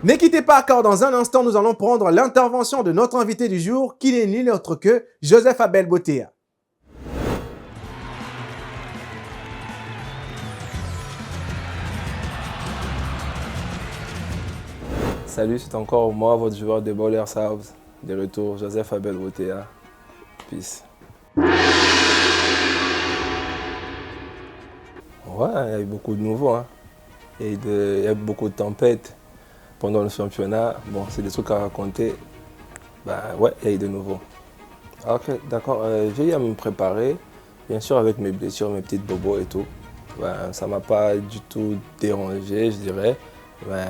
Ne quittez pas car dans un instant, nous allons prendre l'intervention de notre invité du jour qui n'est nul autre que Joseph Abel Botea. Salut, c'est encore moi, votre joueur de Bowlers House. De retour, Joseph Abel Botea. Peace. Ouais, il y a eu beaucoup de nouveaux. Hein. Il y a eu beaucoup de tempêtes pendant le championnat. Bon, c'est des trucs à raconter. Ben ouais, il y a eu de nouveaux. Ok, d'accord. J'ai eu à me préparer, bien sûr avec mes blessures, mes petites bobos et tout. Ben, ça ne m'a pas du tout dérangé, je dirais. Ben,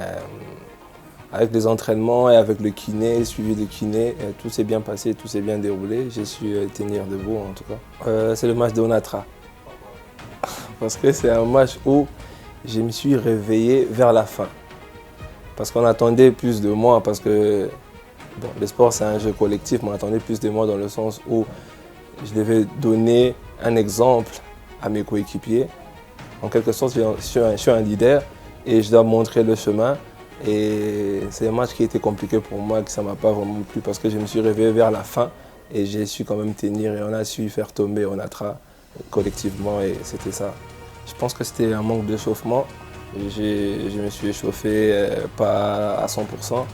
avec les entraînements et avec le kiné, suivi de kiné, tout s'est bien passé, tout s'est bien déroulé. J'ai su tenir debout en tout cas. C'est le match de Onatra. Parce que c'est un match où je me suis réveillé vers la fin. Parce qu'on attendait plus de moi, parce que bon, le sport c'est un jeu collectif, mais on attendait plus de moi dans le sens où je devais donner un exemple à mes coéquipiers. En quelque sorte, je suis un leader et je dois montrer le chemin. Et c'est un match qui était compliqué pour moi, que ça ne m'a pas vraiment plu parce que je me suis réveillé vers la fin et j'ai su quand même tenir et on a su faire tomber Onatra collectivement et c'était ça. Je pense que c'était un manque d'échauffement. Je me suis échauffé pas à 100%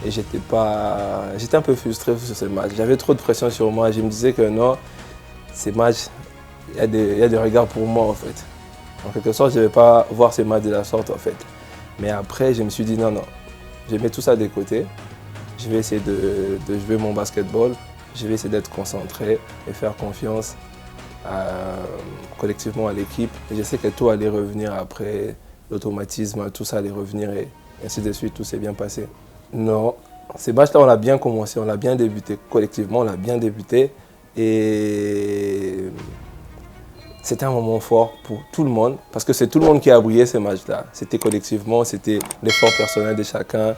et j'étais un peu frustré sur ce match. J'avais trop de pression sur moi. Je me disais que non, ces matchs, il y a des regards pour moi en fait. En quelque sorte, je ne vais pas voir ces matchs de la sorte en fait. Mais après, je me suis dit non, je mets tout ça de côté. Je vais essayer de jouer mon basketball. Je vais essayer d'être concentré et faire confiance collectivement à l'équipe. Et je sais que tout allait revenir après, l'automatisme, tout ça allait revenir et ainsi de suite, tout s'est bien passé. Non, ces matchs-là, on a bien commencé, on a bien débuté. Collectivement, on a bien débuté. Et c'était un moment fort pour tout le monde, parce que c'est tout le monde qui a brillé ces matchs-là. C'était collectivement, c'était l'effort personnel de chacun.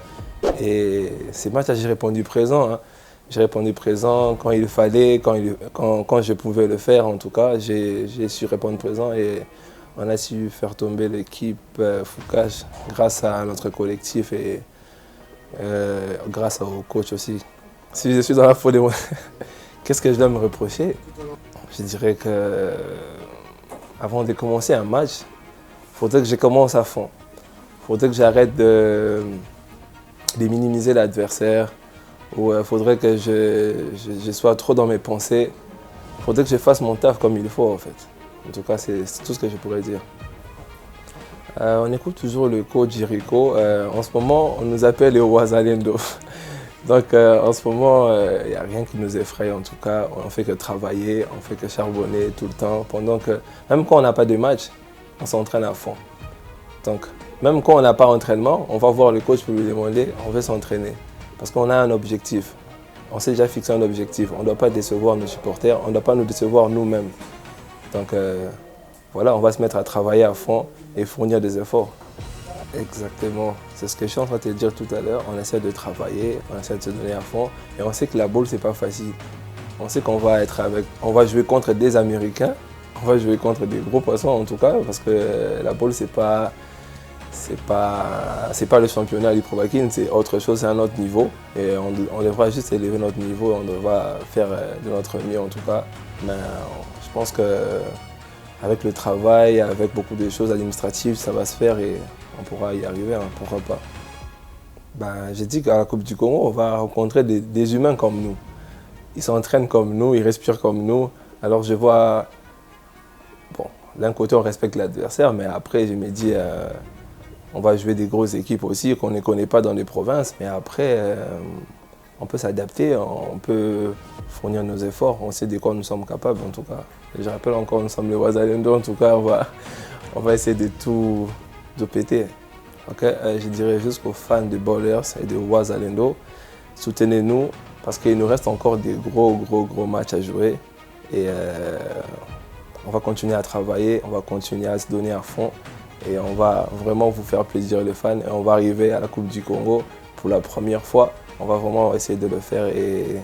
Et ces matchs-là, j'ai répondu présent. Hein. J'ai répondu présent quand il fallait, quand je pouvais le faire en tout cas. J'ai su répondre présent et on a su faire tomber l'équipe Foucache grâce à notre collectif et grâce au coach aussi. Si je suis dans la faute de moi, qu'est-ce que je dois me reprocher? Je dirais que avant de commencer un match, il faudrait que je commence à fond. Il faudrait que j'arrête de minimiser l'adversaire. Ou il faudrait que je sois trop dans mes pensées. Il faudrait que je fasse mon taf comme il faut en fait. En tout cas, c'est tout ce que je pourrais dire. On écoute toujours le coach Jericho. En ce moment, on nous appelle les Wazalendo. Donc en ce moment, il n'y a rien qui nous effraie en tout cas. On ne fait que travailler, on ne fait que charbonner tout le temps. Pendant que, même quand on n'a pas de match, on s'entraîne à fond. Donc même quand on n'a pas d'entraînement, on va voir le coach pour lui demander, on veut s'entraîner. Parce qu'on a un objectif. On s'est déjà fixé un objectif. On ne doit pas décevoir nos supporters, on ne doit pas nous décevoir nous-mêmes. Donc voilà, on va se mettre à travailler à fond et fournir des efforts. Exactement, c'est ce que je suis en train de te dire tout à l'heure. On essaie de travailler, on essaie de se donner à fond et on sait que la boule c'est pas facile. On sait qu'on va jouer contre des Américains, on va jouer contre des gros poissons en tout cas parce que la boule c'est pas le championnat du Provaquine, c'est autre chose, c'est un autre niveau et on devra juste élever notre niveau, on devra faire de notre mieux en tout cas. Mais je pense qu'avec le travail, avec beaucoup de choses administratives, ça va se faire et on pourra y arriver, hein, pourquoi pas. Ben, j'ai dit qu'à la Coupe du Congo, on va rencontrer des humains comme nous. Ils s'entraînent comme nous, ils respirent comme nous. Alors je vois, bon, d'un côté on respecte l'adversaire, mais après je me dis, on va jouer des grosses équipes aussi qu'on ne connaît pas dans les provinces. Mais après, on peut s'adapter, on peut fournir nos efforts, on sait de quoi nous sommes capables en tout cas. Et je rappelle encore, nous sommes les Wazalendo, en tout cas on va essayer de tout péter. Okay? Je dirais juste aux fans de Bowlers et de Wazalendo, soutenez-nous parce qu'il nous reste encore des gros matchs à jouer. Et on va continuer à travailler, on va continuer à se donner à fond. Et on va vraiment vous faire plaisir les fans et on va arriver à la Coupe du Congo pour la première fois. On va vraiment essayer de le faire et